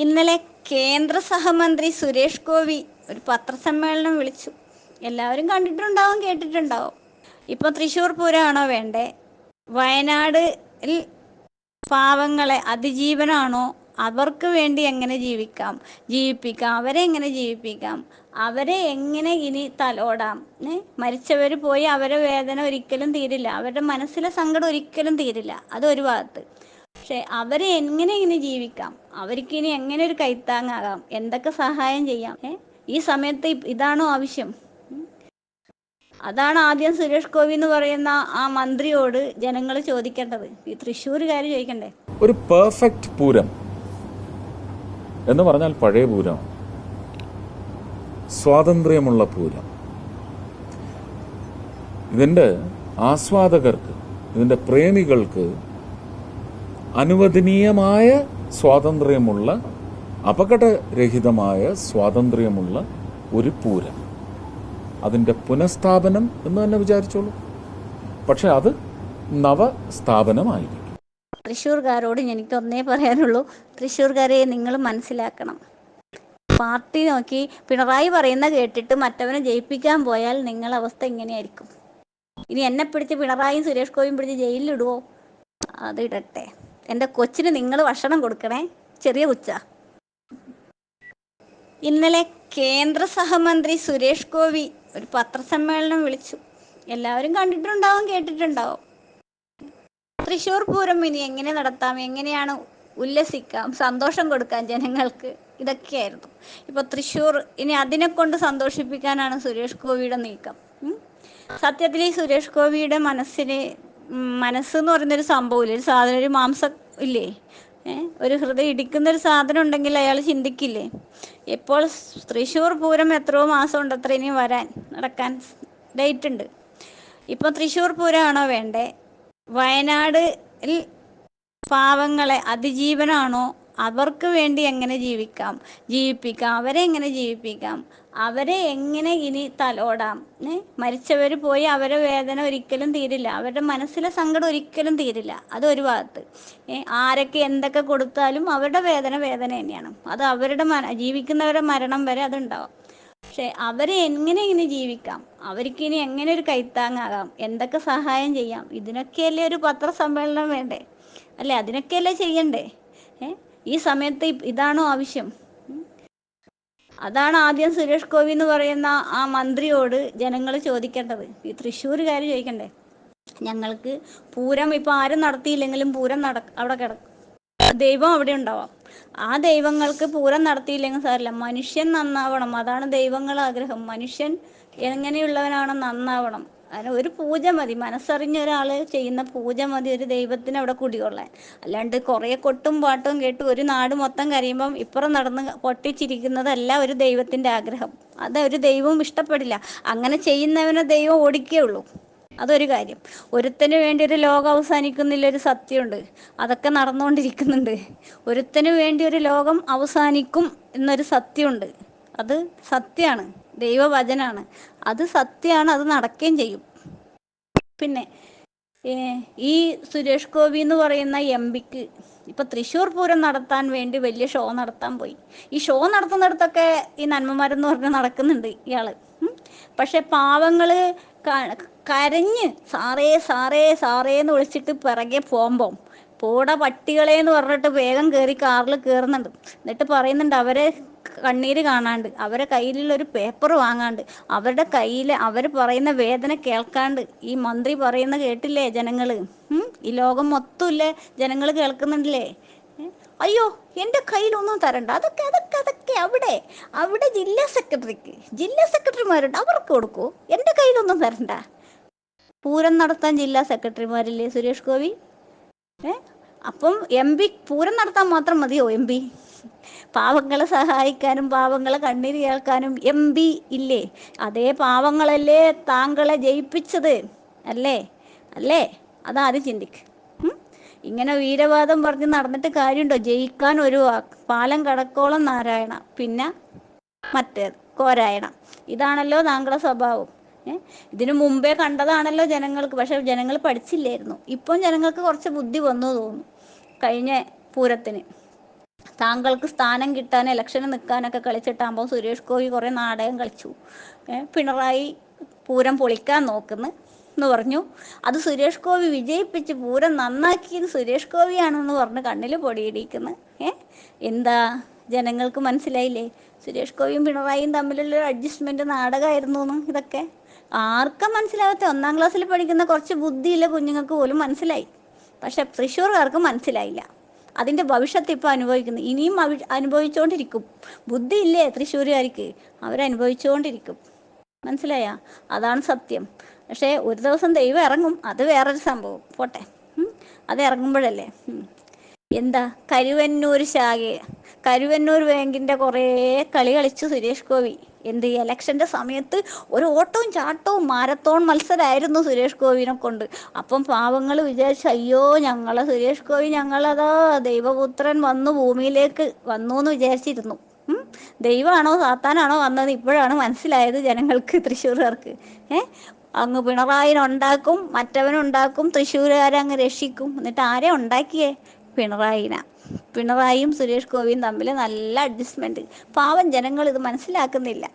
ഇന്നലെ കേന്ദ്ര സഹമന്ത്രി സുരേഷ് ഗോപി ഒരു പത്രസമ്മേളനം വിളിച്ചു. എല്ലാവരും കണ്ടിട്ടുണ്ടാവും, കേട്ടിട്ടുണ്ടാവും. ഇപ്പോൾ തൃശ്ശൂർ പൂരമാണോ വേണ്ടേ? വയനാടിൽ പാവങ്ങളെ അതിജീവനാണോ? അവർക്ക് വേണ്ടി എങ്ങനെ ജീവിപ്പിക്കാം, അവരെ എങ്ങനെ ജീവിപ്പിക്കാം, അവരെ എങ്ങനെ ഇനി തലോടാം? മരിച്ചവർ പോയി അവരുടെ വേദന ഒരിക്കലും തീരില്ല, അവരുടെ മനസ്സിലെ സങ്കടം ഒരിക്കലും തീരില്ല, അതൊരു ഭാഗത്ത്. പക്ഷെ അവരെ എങ്ങനെ ഇനി ജീവിക്കാം, അവർക്ക് ഇനി എങ്ങനെ ഒരു കൈത്താങ്ങാകാം, എന്തൊക്കെ സഹായം ചെയ്യാം? ഈ സമയത്ത് ഇതാണോ ആവശ്യം? അതാണ് ആദ്യം സുരേഷ് ഗോപി എന്ന് പറയുന്ന ആ മന്ത്രിയോട് ജനങ്ങൾ ചോദിക്കേണ്ടത്, ഈ തൃശ്ശൂരുകാർ ചോദിക്കണ്ടേ. ഒരു പെർഫെക്റ്റ് പൂരം എന്ന് പറഞ്ഞാൽ പഴയ പൂരം, സ്വാതന്ത്ര്യമുള്ള പൂരം. ഇതിന്റെ ആസ്വാദകർക്ക്, ഇതിന്റെ പ്രേമികൾക്ക് അനുവദനീയമായ സ്വാതന്ത്ര്യമുള്ള, അപകടരഹിതമായ സ്വാതന്ത്ര്യമുള്ള ഒരു പൂരം, അതിൻ്റെ പുനഃസ്ഥാപനം എന്ന് തന്നെ വിചാരിച്ചോളൂ. പക്ഷെ അത് നവസ്ഥാപനമായിരിക്കും. തൃശ്ശൂർകാരോട് എനിക്കൊന്നേ പറയാനുള്ളൂ, തൃശ്ശൂർകാരെ നിങ്ങൾ മനസ്സിലാക്കണം. പാർട്ടി നോക്കി പിണറായി പറയുന്ന കേട്ടിട്ട് മറ്റവനെ ജയിപ്പിക്കാൻ പോയാൽ നിങ്ങളുടെ അവസ്ഥ ഇങ്ങനെയായിരിക്കും. ഇനി എന്നെ പിടിച്ച് പിണറായിയും സുരേഷ് ഗോപിയും പിടിച്ച് ജയിലിലിടുവോ? അത് ഇടട്ടെ. എൻ്റെ കൊച്ചിന് നിങ്ങൾ ഭക്ഷണം കൊടുക്കണേ, ചെറിയ കൊച്ച. ഇന്നലെ കേന്ദ്ര സഹമന്ത്രി സുരേഷ് ഗോപി ഒരു പത്രസമ്മേളനം വിളിച്ചു. എല്ലാവരും കണ്ടിട്ടുണ്ടാവും, കേട്ടിട്ടുണ്ടാവും. തൃശ്ശൂർ പൂരം ഇനി എങ്ങനെ നടത്താം, എങ്ങനെയാണ് ഉല്ലസിക്കാം, സന്തോഷം കൊടുക്കാം ജനങ്ങൾക്ക്, ഇതൊക്കെയായിരുന്നു. ഇപ്പോൾ തൃശ്ശൂർ ഇനി അതിനെ കൊണ്ട് സന്തോഷിപ്പിക്കാനാണ് സുരേഷ് ഗോപിയുടെ നീക്കം. സത്യത്തിൽ ഈ സുരേഷ് ഗോപിയുടെ മനസ്സെന്ന് പറയുന്നൊരു സംഭവമില്ലേ, ഒരു സാധനം, ഒരു മാംസം ഇല്ലേ, ഒരു ഹൃദയം ഇടിക്കുന്നൊരു സാധനം ഉണ്ടെങ്കിൽ അയാൾ ചിന്തിക്കില്ലേ? ഇപ്പോൾ തൃശ്ശൂർ പൂരം എത്രയോ മാസം ഉണ്ട് അത്ര ഇനി നടക്കാൻ ഡേറ്റ് ഉണ്ട്. ഇപ്പോൾ തൃശ്ശൂർ പൂരമാണോ വേണ്ടേ? വയനാടിൽ പാവങ്ങളെ അതിജീവനാണോ? അവർക്ക് വേണ്ടി എങ്ങനെ ജീവിപ്പിക്കാം, അവരെ എങ്ങനെ ജീവിപ്പിക്കാം, അവരെ എങ്ങനെ ഇനി തലോടാം? മരിച്ചവർ പോയി അവരുടെ വേദന ഒരിക്കലും തീരില്ല, അവരുടെ മനസ്സിലെ സങ്കടം ഒരിക്കലും തീരില്ല, അതൊരു ഭാഗത്ത്. ആരൊക്കെ എന്തൊക്കെ കൊടുത്താലും അവരുടെ വേദന തന്നെയാണ്. അത് അവരുടെ ജീവിക്കുന്നവരുടെ മരണം വരെ അതുണ്ടാവാം. പക്ഷെ അവരെ എങ്ങനെ ഇനി ജീവിക്കാം, അവർക്ക് ഇനി എങ്ങനെ ഒരു കൈത്താങ്ങാകാം, എന്തൊക്കെ സഹായം ചെയ്യാം, ഇതിനൊക്കെയല്ലേ ഒരു പത്രസമ്മേളനം വേണ്ടേ? അല്ലേ, അതിനൊക്കെയല്ലേ ചെയ്യണ്ടേ? ഈ സമയത്ത് ഇതാണോ ആവശ്യം? അതാണ് ആദ്യം സുരേഷ് ഗോപി എന്ന് പറയുന്ന ആ മന്ത്രിയോട് ജനങ്ങൾ ചോദിക്കേണ്ടത്, ഈ തൃശ്ശൂരുകാർ ചോദിക്കണ്ടേ. ഞങ്ങൾക്ക് പൂരം ഇപ്പം ആരും നടത്തിയില്ലെങ്കിലും പൂരം അവിടെ കിടക്കും, ദൈവം അവിടെ ഉണ്ടാവാം. ആ ദൈവങ്ങൾക്ക് പൂരം നടത്തിയില്ലെങ്കിൽ സാരില്ല, മനുഷ്യൻ നന്നാവണം, അതാണ് ദൈവങ്ങൾ ആഗ്രഹം. മനുഷ്യൻ എങ്ങനെയുള്ളവനാണ്, നന്നാവണം. അതിന് ഒരു പൂജ മതി, മനസ്സറിഞ്ഞ ഒരാൾ ചെയ്യുന്ന പൂജ മതി ഒരു ദൈവത്തിന് അവിടെ കുടികൊള്ളാൻ. അല്ലാണ്ട് കുറേ കൊട്ടും പാട്ടും കേട്ട് ഒരു നാട് മൊത്തം കരയുമ്പം ഇപ്പുറം നടന്ന് പൊട്ടിച്ചിരിക്കുന്നതല്ല ഒരു ദൈവത്തിൻ്റെ ആഗ്രഹം. അതൊരു ദൈവവും ഇഷ്ടപ്പെടില്ല. അങ്ങനെ ചെയ്യുന്നവനെ ദൈവം ഓടിക്കുകയുള്ളൂ. അതൊരു കാര്യം. ഒരുത്തന് വേണ്ടി ഒരു ലോകം അവസാനിക്കുന്നില്ലൊരു സത്യമുണ്ട്, അതൊക്കെ നടന്നുകൊണ്ടിരിക്കുന്നുണ്ട്. ഒരുത്തന് വേണ്ടി ഒരു ലോകം അവസാനിക്കും എന്നൊരു സത്യമുണ്ട്, അത് സത്യമാണ്, ദൈവവചനാണ്, അത് സത്യമാണ്, അത് നടക്കുകയും ചെയ്യും. പിന്നെ ഈ സുരേഷ് ഗോപി എന്ന് പറയുന്ന എംപിക്ക് ഇപ്പം തൃശ്ശൂർ പൂരം നടത്താൻ വേണ്ടി വലിയ ഷോ നടത്താൻ പോയി. ഈ ഷോ നടത്തുന്നിടത്തൊക്കെ ഈ നന്മമാരെന്ന് പറഞ്ഞ് നടക്കുന്നുണ്ട് ഇയാൾ. പക്ഷെ പാവങ്ങൾ കരഞ്ഞ് സാറേ സാറേ സാറേ എന്ന് വിളിച്ചിട്ട് പിറകെ പോകുമ്പം പോട പട്ടികളെന്ന് പറഞ്ഞിട്ട് വേഗം കയറി കാറിൽ കയറുന്നുണ്ട്. എന്നിട്ട് പറയുന്നുണ്ട് അവരെ കണ്ണീര് കാണാണ്ട്, അവരെ കയ്യിലുള്ളൊരു പേപ്പർ വാങ്ങാണ്ട്, അവരുടെ കയ്യിൽ അവർ പറയുന്ന വേദന കേൾക്കാണ്ട്. ഈ മന്ത്രി പറയുന്ന കേട്ടില്ലേ ജനങ്ങൾ? ഈ ലോകം മൊത്തം ഇല്ലേ ജനങ്ങൾ കേൾക്കുന്നുണ്ടല്ലേ? അയ്യോ എൻ്റെ കയ്യിലൊന്നും തരണ്ട, അതൊക്കെ അതൊക്കെ അതൊക്കെ അവിടെ ജില്ലാ സെക്രട്ടറിമാരുണ്ട്, അവർക്ക് കൊടുക്കൂ, എൻ്റെ കയ്യിലൊന്നും തരണ്ട. പൂരം നടത്താൻ ജില്ലാ സെക്രട്ടറിമാരില്ലേ സുരേഷ് ഗോപി? അപ്പം MP പൂരം നടത്താൻ മാത്രം മതിയോ MP? പാവങ്ങളെ സഹായിക്കാനും പാവങ്ങളെ കണ്ണീര് കേൾക്കാനും MP ഇല്ലേ? അതേ പാവങ്ങളല്ലേ താങ്കളെ ജയിപ്പിച്ചത്, അല്ലേ? അതാദ്യം ചിന്തിക്ക്. ഇങ്ങനെ വീരവാദം പറഞ്ഞ് നടന്നിട്ട് കാര്യമുണ്ടോ? ജയിക്കാൻ ഒരു പാലം കടക്കോളം നാരായണ, പിന്നെ മറ്റേത് കോരായണ. ഇതാണല്ലോ താങ്കളുടെ സ്വഭാവം. ഇതിനു മുമ്പേ കണ്ടതാണല്ലോ ജനങ്ങൾക്ക്. പക്ഷെ ജനങ്ങൾ പഠിച്ചില്ലായിരുന്നു. ഇപ്പം ജനങ്ങൾക്ക് കുറച്ച് ബുദ്ധി വന്നു തോന്നുന്നു കഴിഞ്ഞ പൂരത്തിന്. താങ്കൾക്ക് സ്ഥാനം കിട്ടാൻ ഇലക്ഷന് നിൽക്കാനൊക്കെ കളിച്ചിട്ടാകുമ്പോൾ സുരേഷ് ഗോപി കുറേ നാടകം കളിച്ചു. പിണറായി പൂരം പൊളിക്കാൻ നോക്കുന്നു എന്ന് പറഞ്ഞു. അത് സുരേഷ് ഗോപി വിജയിപ്പിച്ച് പൂരം നന്നാക്കിയത് സുരേഷ് ഗോപിയാണെന്ന് പറഞ്ഞ് കണ്ണിൽ പൊടിയിടിക്കുന്നു. എന്താ ജനങ്ങൾക്ക് മനസ്സിലായില്ലേ? സുരേഷ് ഗോപിയും പിണറായിയും തമ്മിലുള്ള അഡ്ജസ്റ്റ്മെൻറ്റ് നാടകമായിരുന്നു എന്ന്. ഇതൊക്കെ ആർക്കും മനസ്സിലാവാത്ത 1-ാം ക്ലാസ്സിൽ പഠിക്കുന്ന കുറച്ച് ബുദ്ധിയില്ല കുഞ്ഞുങ്ങൾക്ക് പോലും മനസ്സിലായി. പക്ഷെ തൃശ്ശൂർകാർക്ക് മനസ്സിലായില്ല. അതിൻ്റെ ഭവിഷ്യത്ത് ഇപ്പോൾ അനുഭവിക്കുന്നു, ഇനിയും അനുഭവിച്ചുകൊണ്ടിരിക്കും. ബുദ്ധിയില്ലേ തൃശ്ശൂരുകാർക്ക്? അവരനുഭവിച്ചുകൊണ്ടിരിക്കും. മനസ്സിലായ? അതാണ് സത്യം. പക്ഷേ ഒരു ദിവസം ദൈവം ഇറങ്ങും, അത് വേറൊരു സംഭവം. പോട്ടെ, അത് ഇറങ്ങുമ്പോഴല്ലേ. എന്താ കരുവന്നൂർ കരുവന്നൂർ ബാങ്കിൻ്റെ കുറേ കളി കളിച്ചു സുരേഷ് ഗോപി. എന്ത് ഇലക്ഷൻ്റെ സമയത്ത് ഒരു ഓട്ടവും ചാട്ടവും മാരത്തോൺ മത്സരമായിരുന്നു സുരേഷ് ഗോപിനെ കൊണ്ട്. അപ്പം പാവങ്ങൾ വിചാരിച്ചു, അയ്യോ ഞങ്ങളെ സുരേഷ് ഗോപി ഞങ്ങളതാ ദൈവപുത്രൻ വന്നു ഭൂമിയിലേക്ക് വന്നു എന്ന് വിചാരിച്ചിരുന്നു. ദൈവമാണോ സാത്താനാണോ വന്നത് ഇപ്പോഴാണ് മനസ്സിലായത് ജനങ്ങൾക്ക്, തൃശ്ശൂർകാർക്ക്. അങ്ങ് പിണറായിനുണ്ടാക്കും, മറ്റവനുണ്ടാക്കും, തൃശ്ശൂരുകാരങ്ങ് രക്ഷിക്കും. എന്നിട്ട് ആരെ ഉണ്ടാക്കിയേ? പിണറായിയും സുരേഷ് ഗോപിയും തമ്മിൽ നല്ല അഡ്ജസ്റ്റ്മെൻറ്റ്. പാവം ജനങ്ങൾ ഇത് മനസ്സിലാക്കുന്നില്ല.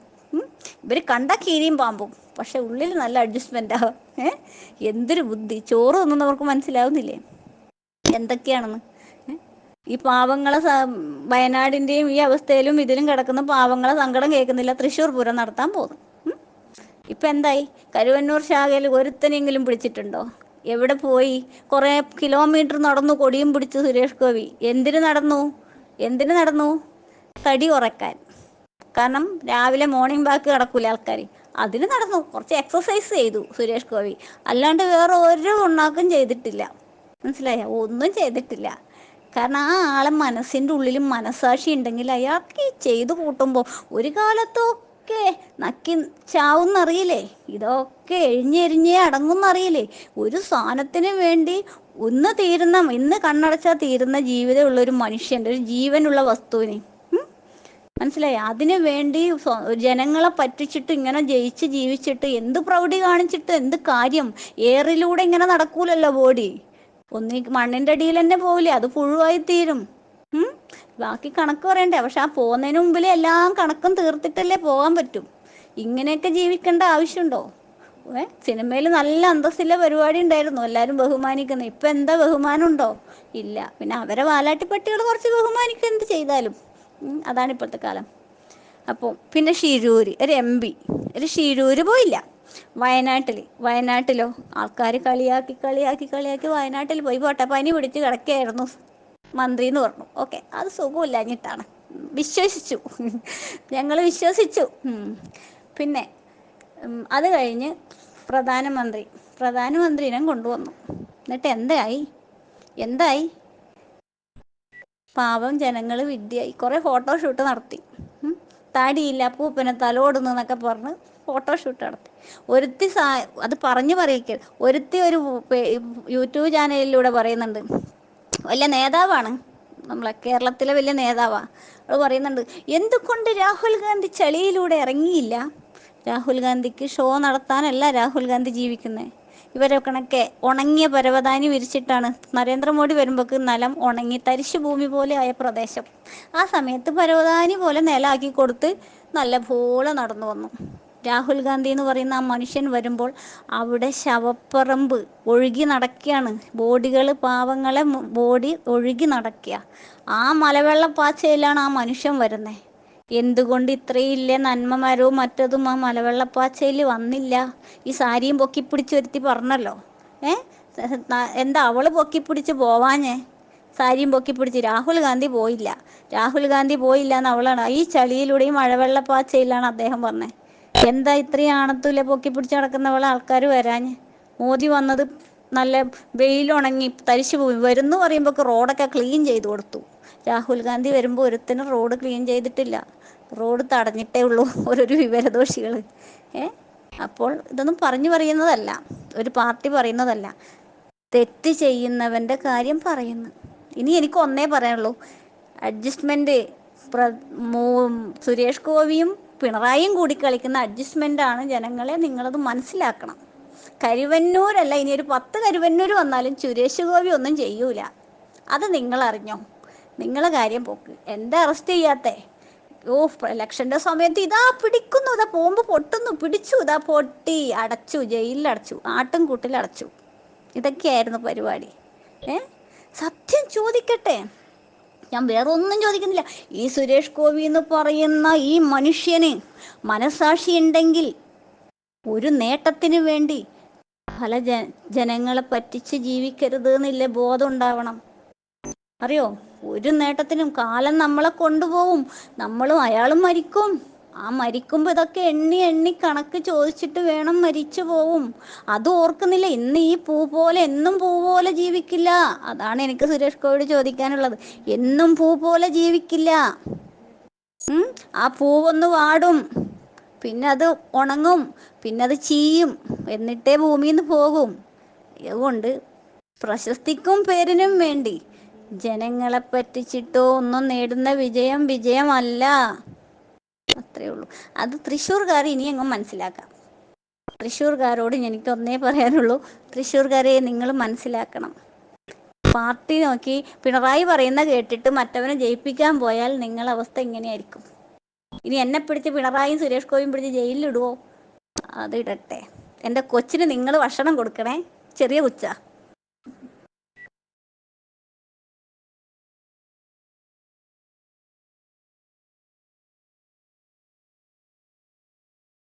ഇവർ കണ്ട കീരിയും പാമ്പും, പക്ഷെ ഉള്ളിൽ നല്ല അഡ്ജസ്റ്റ്മെൻറ്റാവും. എന്തൊരു ബുദ്ധി! ചോറ് തിന്നുന്നവർക്ക് മനസ്സിലാവുന്നില്ലേ എന്തൊക്കെയാണെന്ന്? ഈ പാവങ്ങളെ വയനാടിൻ്റെയും ഈ അവസ്ഥയിലും ഇതിലും കിടക്കുന്ന പാവങ്ങളെ സങ്കടം കേൾക്കുന്നില്ല. തൃശ്ശൂർ പൂരം നടത്താൻ പോകുന്നു. ഇപ്പം എന്തായി? കരുവന്നൂർ ശാഖയിൽ ഒരുത്തനെങ്കിലും പിടിച്ചിട്ടുണ്ടോ? എവിടെ പോയി? കുറേ കിലോമീറ്റർ നടന്നു കൊടിയും പിടിച്ച് സുരേഷ് ഗോപി. എന്തിനു നടന്നു? തടി കുറയ്ക്കാൻ. കാരണം രാവിലെ മോർണിംഗ് വാക്ക് കിടക്കൂല ആൾക്കാർ, അതിന് നടന്നു. കുറച്ച് എക്സസൈസ് ചെയ്തു സുരേഷ് ഗോപി. അല്ലാണ്ട് വേറെ ഒരു ഉണ്ടാക്കും ചെയ്തിട്ടില്ല. മനസ്സിലായ? ഒന്നും ചെയ്തിട്ടില്ല. കാരണം ആ ആളെ മനസ്സിൻ്റെ ഉള്ളിലും മനസാക്ഷി ഉണ്ടെങ്കിൽ അയാൾക്ക് ചെയ്തു കൂട്ടുമ്പോൾ ഒരു കാലത്തൊക്കെ നക്കി ചാവുന്നറിയില്ലേ? ഇതൊക്കെ എഴിഞ്ഞെരിഞ്ഞേ അടങ്ങുന്നറിയില്ലേ? ഒരു സാധനത്തിന് വേണ്ടി ഇന്ന് കണ്ണടച്ചാൽ തീരുന്ന ജീവിതമുള്ളൊരു മനുഷ്യൻ്റെ, ഒരു ജീവനുള്ള വസ്തുവിന്, മനസ്സിലായി? അതിനു വേണ്ടി ജനങ്ങളെ പറ്റിച്ചിട്ട് ഇങ്ങനെ ജയിച്ച് ജീവിച്ചിട്ട് എന്ത് പ്രൗഢി കാണിച്ചിട്ട് എന്ത് കാര്യം? എയറിലൂടെ ഇങ്ങനെ നടക്കൂലല്ലോ ബോഡി. മണ്ണിൻ്റെ അടിയിൽ തന്നെ പോവില്ലേ? അത് പുഴുവായി തീരും. ബാക്കി കണക്ക് പറയണ്ടേ? പക്ഷെ ആ പോകുന്നതിന് മുമ്പിൽ എല്ലാം കണക്കും തീർത്തിട്ടല്ലേ പോകാൻ പറ്റും. ഇങ്ങനെയൊക്കെ ജീവിക്കേണ്ട ആവശ്യമുണ്ടോ? സിനിമയിൽ നല്ല അന്തസ്സിലെ പരിപാടി ഉണ്ടായിരുന്നു, എല്ലാവരും ബഹുമാനിക്കുന്നു. ഇപ്പം എന്താ ബഹുമാനം ഉണ്ടോ? ഇല്ല. പിന്നെ അവരെ വാലാട്ടിപ്പട്ടികൾ കുറച്ച് ബഹുമാനിക്കുക എന്ത് ചെയ്താലും. അതാണ് ഇപ്പോഴത്തെ കാലം. അപ്പോൾ പിന്നെ ഷിരൂര് ഒരു MP, ഒരു ഷിരൂര് പോയില്ല. വയനാട്ടിലോ ആൾക്കാർ കളിയാക്കി വയനാട്ടിൽ പോയി. പോട്ടെ, പനി പിടിച്ച് കിടക്കുകയായിരുന്നു മന്ത്രി എന്ന് പറഞ്ഞു. ഓക്കെ, അത് സുഖമില്ലാഞ്ഞിട്ടാണ്. ഞങ്ങൾ വിശ്വസിച്ചു. പിന്നെ അത് കഴിഞ്ഞ് പ്രധാനമന്ത്രിനെ കൊണ്ടുവന്നു. എന്നിട്ട് എന്തായി? പാവം ജനങ്ങൾ വിഡ്ഢിയായി. കുറേ ഫോട്ടോഷൂട്ട് നടത്തി. താടിയില്ല പൂപ്പനെ തലോടുന്നു എന്നൊക്കെ പറഞ്ഞ് ഫോട്ടോഷൂട്ട് നടത്തി. അത് പറയിക്കുക. ഒരു യൂട്യൂബ് ചാനലിലൂടെ പറയുന്നുണ്ട്, വലിയ നേതാവാണ്, നമ്മളെ കേരളത്തിലെ വലിയ നേതാവാണ്. അത് പറയുന്നുണ്ട്, എന്തുകൊണ്ട് രാഹുൽ ഗാന്ധി ചളിയിലൂടെ ഇറങ്ങിയില്ല? രാഹുൽ ഗാന്ധിക്ക് ഷോ നടത്താനല്ല രാഹുൽ ഗാന്ധി ജീവിക്കുന്നത്. ഇവരെ കണക്കെ ഉണങ്ങിയ പരവതാനി വിരിച്ചിട്ടാണ് നരേന്ദ്രമോദി വരുമ്പോൾക്ക് നിലം ഉണങ്ങി തരിശു ഭൂമി പോലെ ആയ പ്രദേശം. ആ സമയത്ത് പരവതാനി പോലെ നിലമാക്കി കൊടുത്ത് നല്ല പോലെ നടന്നു വന്നു. രാഹുൽ ഗാന്ധി എന്ന് പറയുന്ന ആ മനുഷ്യൻ വരുമ്പോൾ അവിടെ ശവപ്പറമ്പ് ഒഴുകി നടക്കുകയാണ്. പാവങ്ങളെ ബോഡി ഒഴുകി നടക്കുക. ആ മലവെള്ളപ്പാച്ചയിലാണ് ആ മനുഷ്യൻ വരുന്നത്. എന്തുകൊണ്ട് ഇത്രയില്ലേ നന്മമരവും മറ്റതും ആ മലവെള്ളപ്പാച്ചയിൽ വന്നില്ല? ഈ സാരിയും പൊക്കിപ്പിടിച്ച് വരുത്തി പറഞ്ഞല്ലോ. എന്താ അവള് പൊക്കിപ്പിടിച്ച് പോവാഞ്ഞേ? സാരിയും പൊക്കിപ്പിടിച്ച് രാഹുൽ ഗാന്ധി പോയില്ല എന്ന് അവളാണ്. ഈ ചളിയിലൂടെയും മഴവെള്ളപ്പാച്ചയിലാണ് അദ്ദേഹം പറഞ്ഞത്. എന്താ ഇത്രയും ആണത്തൂല്ലേ പൊക്കിപ്പിടിച്ച് നടക്കുന്നവളെ ആൾക്കാർ വരാഞ്ഞ്? മോദി വന്നത് നല്ല വെയിലുണങ്ങി തരിശു പോയി വരുന്നു പറയുമ്പോൾ റോഡൊക്കെ ക്ലീൻ ചെയ്ത് കൊടുത്തു. രാഹുൽ ഗാന്ധി വരുമ്പോൾ ഒരുത്തിനും റോഡ് ക്ലീൻ ചെയ്തിട്ടില്ല. റോഡ് തടഞ്ഞിട്ടേ ഉള്ളൂ ഓരോരു വിവരദോഷികൾ. അപ്പോൾ ഇതൊന്നും പറയുന്നതല്ല, ഒരു പാർട്ടി പറയുന്നതല്ല, തെറ്റ് ചെയ്യുന്നവൻ്റെ കാര്യം പറയുന്നു. ഇനി എനിക്ക് ഒന്നേ പറയാനുള്ളൂ, അഡ്ജസ്റ്റ്മെൻറ്റ്. സുരേഷ് ഗോപിയും പിണറായിയും കൂടി കളിക്കുന്ന അഡ്ജസ്റ്റ്മെൻറ്റാണ്. ജനങ്ങളെ നിങ്ങളത് മനസ്സിലാക്കണം. കരുവന്നൂരല്ല, ഇനി ഒരു 10 കരുവന്നൂർ വന്നാലും സുരേഷ് ഗോപി ഒന്നും ചെയ്യൂല. അത് നിങ്ങളറിഞ്ഞോ? നിങ്ങളെ കാര്യം പോക്ക്. എന്താ അറസ്റ്റ് ചെയ്യാത്തേ? ഓ, ഇലക്ഷൻ്റെ സമയത്ത് ഇതാ പിടിക്കുന്നു, ഇതാ ബോംബ് പൊട്ടുന്നു, പിടിച്ചു, ഇതാ പൊട്ടി, അടച്ചു, ജയിലിലടച്ചു, ആട്ടും കൂട്ടിലടച്ചു. ഇതൊക്കെയായിരുന്നു പരിപാടി. ഏ സത്യം ചോദിക്കട്ടെ, ഞാൻ വേറെ ഒന്നും ചോദിക്കുന്നില്ല. ഈ സുരേഷ് ഗോപി എന്ന് പറയുന്ന ഈ മനുഷ്യന് മനസാക്ഷി ഉണ്ടെങ്കിൽ ഒരു നേട്ടത്തിന് വേണ്ടി പല ജനങ്ങളെ പറ്റിച്ച് ജീവിക്കരുത് എന്നില്ല ബോധം ഉണ്ടാവണം. അറിയോ, ഒരു നേട്ടത്തിനും കാലം നമ്മളെ കൊണ്ടുപോകും, നമ്മളും അയാളും മരിക്കും. ആ മരിക്കുമ്പോൾ ഇതൊക്കെ എണ്ണി എണ്ണി കണക്ക് ചോദിച്ചിട്ട് വേണം മരിച്ചു പോവും. അത് ഓർക്കുന്നില്ല. ഇന്ന് ഈ പൂ പോലെ എന്നും പൂ പോലെ ജീവിക്കില്ല. അതാണ് എനിക്ക് സുരേഷ് ഗോപിയോട് ചോദിക്കാനുള്ളത്. എന്നും പൂ പോലെ ജീവിക്കില്ല. ആ പൂവൊന്ന് വാടും, പിന്നെ അത് ഉണങ്ങും, പിന്നെ അത് ചീയും, എന്നിട്ടേ ഭൂമിയിൽ നിന്ന് പോകും. അതുകൊണ്ട് പ്രശസ്തിക്കും പേരിനും വേണ്ടി ജനങ്ങളെ പറ്റിച്ചിട്ടോ ഒന്നും നേടുന്ന വിജയം വിജയമല്ല. അത്രേ ഉള്ളൂ. അത് തൃശ്ശൂർക്കാർ ഇനിയെങ്ങും മനസ്സിലാക്കാം. തൃശ്ശൂർക്കാരോട് എനിക്കൊന്നേ പറയാനുള്ളൂ, തൃശ്ശൂർക്കാരെ നിങ്ങൾ മനസ്സിലാക്കണം. പാർട്ടി നോക്കി പിണറായി പറയുന്ന കേട്ടിട്ട് മറ്റവനെ ജയിപ്പിക്കാൻ പോയാൽ നിങ്ങളെ അവസ്ഥ ഇങ്ങനെയായിരിക്കും. ഇനി എന്നെ പിടിച്ച് പിണറായിയും സുരേഷ് ഗോപിയും പിടിച്ച് ജയിലിലിടുവോ? അത് ഇടട്ടെ. എൻ്റെ കൊച്ചിന് നിങ്ങൾ ഭക്ഷണം കൊടുക്കണേ, ചെറിയ കൊച്ചാ.